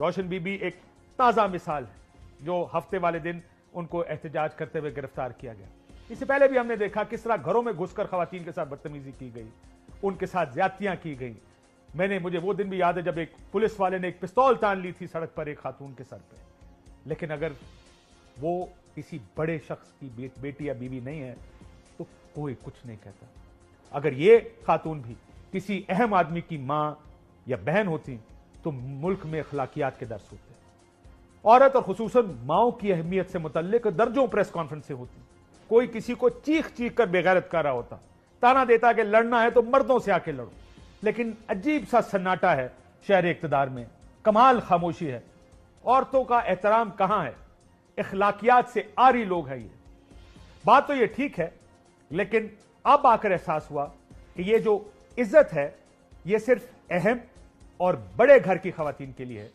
रोशन बीबी एक ताज़ा मिसाल है जो हफ्ते वाले दिन उनको एहतजाज करते हुए गिरफ्तार किया गया। इससे पहले भी हमने देखा किस तरह घरों में घुसकर खवातीन के साथ बदतमीजी की गई, उनके साथ ज्यादतियां की गई। मुझे वो दिन भी याद है जब एक पुलिस वाले ने एक पिस्तौल तान ली थी सड़क पर एक खातून के सर पे। लेकिन अगर वो किसी बड़े शख्स की बेटी या बीवी नहीं है तो कोई कुछ नहीं कहता। अगर ये खातून भी किसी अहम आदमी की मां या बहन होती तो मुल्क में अखलाकियात के दर्स होते। औरत और खुसूसन माओं की अहमियत से मुतल्लिक दर्जों प्रेस कॉन्फ्रेंसें होती। कोई किसी को चीख चीख कर बेगैरत कर रहा होता, ताना देता कि लड़ना है तो मर्दों से आके लड़ो। लेकिन अजीब सा सन्नाटा है शहर इक़्तिदार में, कमाल खामोशी है। औरतों का एहतराम कहां है? अखलाकियात से आरी लोग हैं ये। बात तो ये ठीक है, लेकिन अब आकर एहसास हुआ कि ये जो इज्जत है ये सिर्फ अहम और बड़े घर की खवातीन के लिए है।